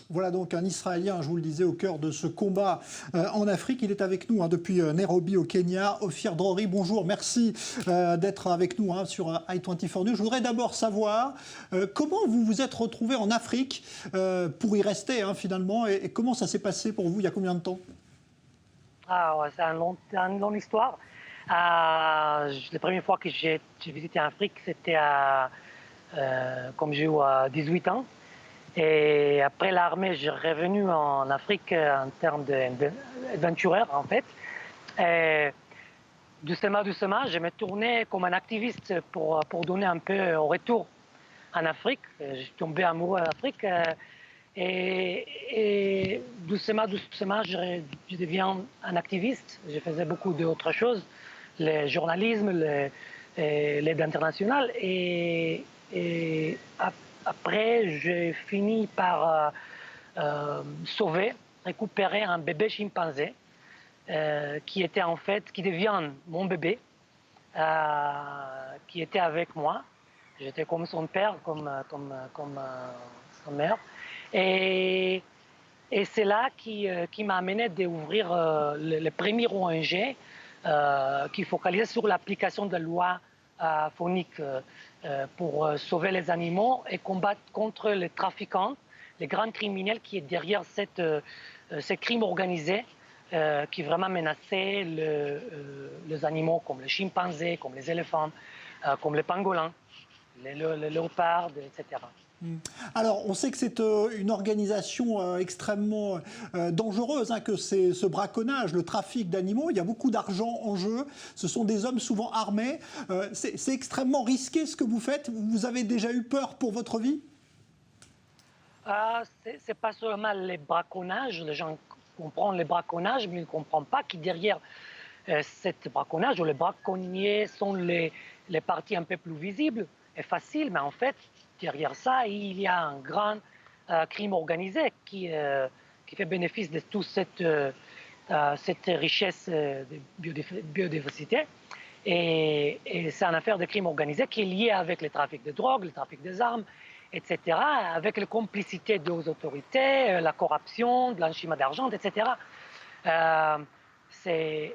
Voilà donc un Israélien, je vous le disais, au cœur de ce combat en Afrique. Il est avec nous depuis Nairobi au Kenya. Ofir Drori, bonjour, merci d'être avec nous sur i24 News. Je voudrais d'abord savoir comment vous vous êtes retrouvé en Afrique pour y rester finalement et comment ça s'est passé pour vous il y a combien de temps? Ah ouais, c'est une longue histoire. La première fois que j'ai visité l'Afrique, c'était comme j'ai eu 18 ans. Et après l'armée, je suis revenu en Afrique en termes d'aventureur, en fait. Et doucement, je me tournais comme un activiste pour donner un peu au retour en Afrique. Je suis tombé amoureux en Afrique. Et doucement, je deviens un activiste. Je faisais beaucoup d'autres choses, le journalisme, l'aide internationale. Et après, j'ai fini par sauver, récupérer un bébé chimpanzé qui devient mon bébé, qui était avec moi. J'étais comme son père, comme sa mère. Et, et c'est là qui m'a amené d'ouvrir le premier ONG qui focalisait sur l'application de la loi phonique pour sauver les animaux et combattre contre les trafiquants, les grands criminels qui est derrière ces crimes organisés qui vraiment menaçaient les animaux comme les chimpanzés, comme les éléphants, comme les pangolins, les léopards, etc. Alors, on sait que c'est une organisation extrêmement dangereuse, que c'est ce braconnage, le trafic d'animaux. Il y a beaucoup d'argent en jeu. Ce sont des hommes souvent armés. C'est extrêmement risqué ce que vous faites. Vous avez déjà eu peur pour votre vie? C'est pas seulement les braconnages, les gens comprennent les braconnages, mais ils ne comprennent pas que derrière cette braconnage, ou les braconniers sont les parties un peu plus visibles et faciles, mais en fait, derrière ça, il y a un grand crime organisé qui fait bénéfice de toute cette richesse de biodiversité. Et c'est une affaire de crime organisé qui est liée avec le trafic de drogue, le trafic des armes, etc., avec la complicité des autorités, la corruption, le blanchiment d'argent, etc. Euh, c'est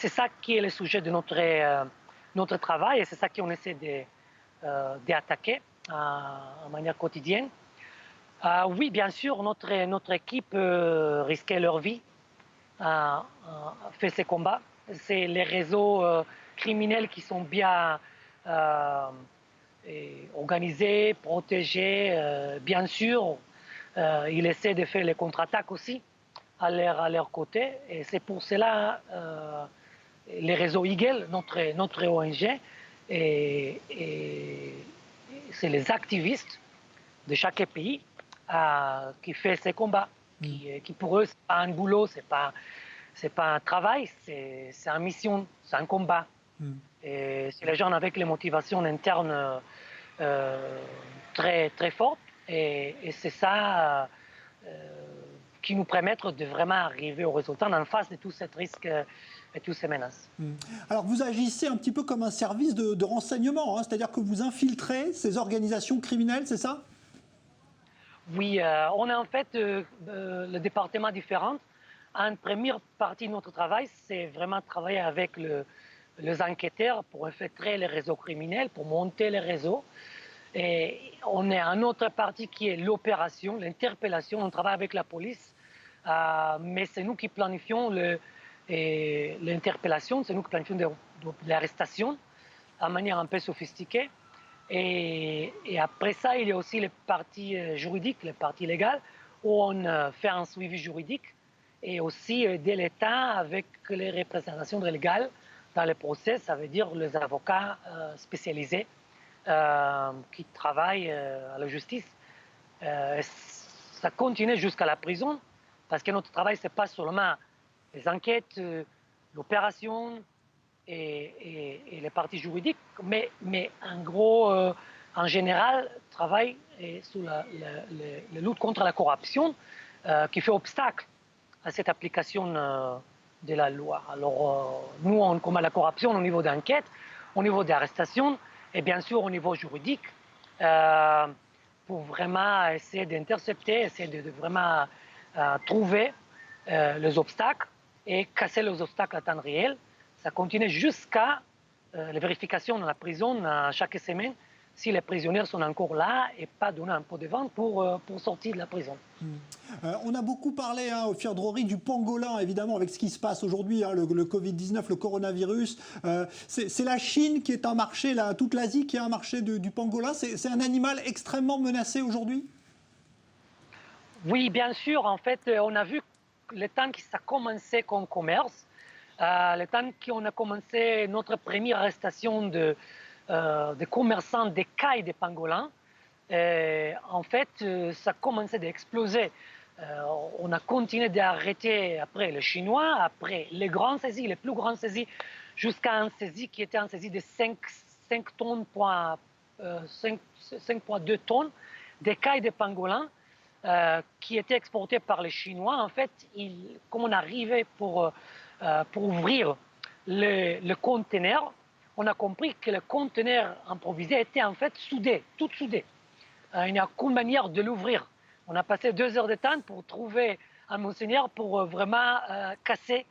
ça qui est le sujet de notre travail et c'est ça qu'on essaie d'attaquer en manière quotidienne. Oui, bien sûr, notre équipe risquait leur vie, fait ces combats. C'est les réseaux criminels qui sont bien organisés, protégés. Bien sûr, ils essaient de faire les contre-attaques aussi à leur côté. Et c'est pour cela les réseaux Eagle, notre ONG, et c'est les activistes de chaque pays qui font ces combats, qui pour eux, ce n'est pas un boulot, c'est pas un travail, c'est une mission, c'est un combat. Et c'est les gens avec les motivations internes très fortes. Et c'est ça qui nous permettent de vraiment arriver au résultat en face de tous ces risques et toutes ces menaces. Alors, vous agissez un petit peu comme un service de renseignement, c'est-à-dire que vous infiltrez ces organisations criminelles, c'est ça? Oui, on a en fait le département différent. Une première partie de notre travail, c'est vraiment travailler avec les enquêteurs pour infiltrer les réseaux criminels, pour monter les réseaux. Et on a une autre partie qui est l'opération, l'interpellation. On travaille avec la police, mais c'est nous qui planifions l'interpellation, c'est nous qui planifions l'arrestation de manière un peu sophistiquée. Et après ça, il y a aussi les parties juridiques, les parties légales, où on fait un suivi juridique et aussi aider l'État avec les représentations légales dans les procès, ça veut dire les avocats spécialisés qui travaillent à la justice. Ça continue jusqu'à la prison, parce que notre travail, ce n'est pas seulement les enquêtes, l'opération, et les parties juridiques, mais en gros, en général, travaille sur la lutte contre la corruption qui fait obstacle à cette application de la loi. Alors, nous, on combat la corruption au niveau d'enquête, au niveau d'arrestation et bien sûr au niveau juridique. pour vraiment essayer d'intercepter, essayer de vraiment trouver les obstacles et casser les obstacles à temps réel. Ça continue jusqu'à la vérification dans la prison chaque semaine si les prisonniers sont encore là et pas donner un pot de vent pour sortir de la prison. On a beaucoup parlé, Ofir Drori, du pangolin, évidemment, avec ce qui se passe aujourd'hui, le Covid-19, le coronavirus. C'est la Chine qui est un marché, toute l'Asie qui est un marché du pangolin. C'est un animal extrêmement menacé aujourd'hui? Oui, bien sûr. En fait, on a vu le temps que ça a commencé comme commerce, le temps qu'on a commencé notre première arrestation de commerçants d'écailles de pangolins. En fait, ça a commencé d'exploser. On a continué d'arrêter après les Chinois, après les grandes saisies, les plus grandes saisies, jusqu'à une saisie qui était une saisie de 5 tonnes, 5,2 tonnes d'écailles de pangolins qui étaient exportées par les Chinois. En fait, comme on arrivait pour ouvrir le conteneur, on a compris que le conteneur improvisé était en fait soudé, tout soudé. Il n'y a qu'une manière de l'ouvrir. On a passé 2 heures de temps pour trouver un monseigneur pour vraiment casser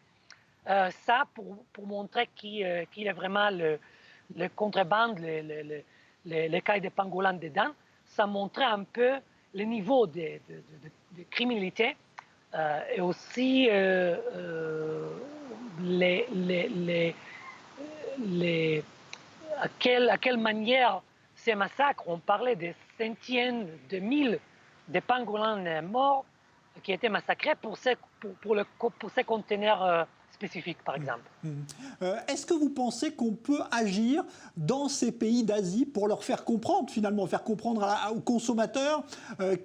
ça, pour montrer qu'il y a vraiment le contrebande, les cailles de pangolin dedans. Ça montrait un peu le niveau de criminalité et aussi à quelle manière ces massacres, on parlait des centaines de mille de pangolins morts qui étaient massacrés pour ces conteneurs spécifiques, par exemple. Est-ce que vous pensez qu'on peut agir dans ces pays d'Asie pour leur faire comprendre, finalement, faire comprendre aux consommateurs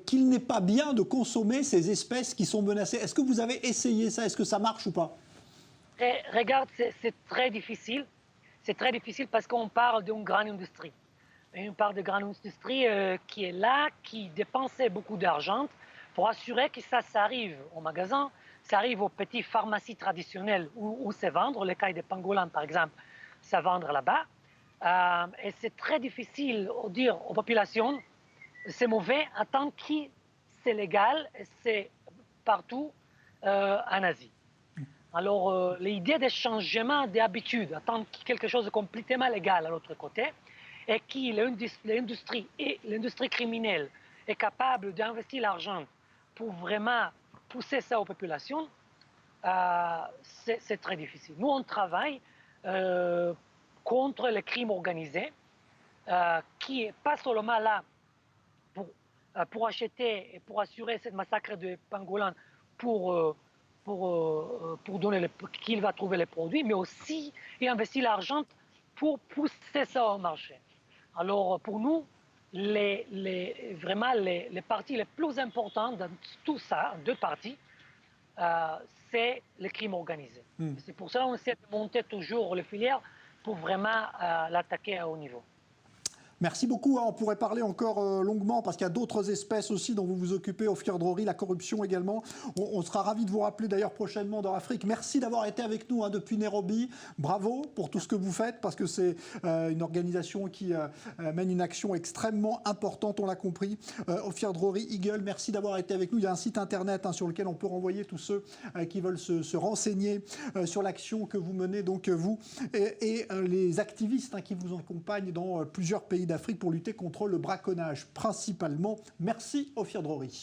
qu'il n'est pas bien de consommer ces espèces qui sont menacées? Est-ce que vous avez essayé ça? Est-ce que ça marche ou pas? Regarde, c'est très difficile. C'est très difficile parce qu'on parle d'une grande industrie. Une part de grande industrie qui est là, qui dépensait beaucoup d'argent pour assurer que ça arrive au magasin, ça arrive aux petites pharmacies traditionnelles où c'est vendre, les cailles de pangolin par exemple, ça vendre là-bas. Et c'est très difficile de dire aux populations, c'est mauvais, tant que c'est légal, c'est partout en Asie. Alors, l'idée de changement d'habitude, attendre quelque chose de complètement légal à l'autre côté, et qui l'industrie et l'industrie criminelle est capable d'investir l'argent pour vraiment pousser ça aux populations, c'est très difficile. Nous, on travaille contre le crime organisé, qui n'est pas seulement là pour acheter et pour assurer ce massacre de pangolins pour donner qu'il va trouver les produits, mais aussi il investit l'argent pour pousser ça au marché. Alors pour nous, vraiment les parties les plus importantes dans tout ça, deux parties, c'est le crime organisé. C'est pour ça qu'on essaie de monter toujours les filières pour vraiment l'attaquer à haut niveau. Merci beaucoup. On pourrait parler encore longuement parce qu'il y a d'autres espèces aussi dont vous vous occupez, Ofir Drori, la corruption également. On sera ravis de vous rappeler d'ailleurs prochainement dans l'Afrique. Merci d'avoir été avec nous depuis Nairobi. Bravo pour tout ce que vous faites parce que c'est une organisation qui mène une action extrêmement importante, on l'a compris. Ofir Drori, Eagle, merci d'avoir été avec nous. Il y a un site internet sur lequel on peut renvoyer tous ceux qui veulent se renseigner sur l'action que vous menez, donc vous et les activistes qui vous accompagnent dans plusieurs pays d'Afrique pour lutter contre le braconnage principalement. Merci Ofir Drori.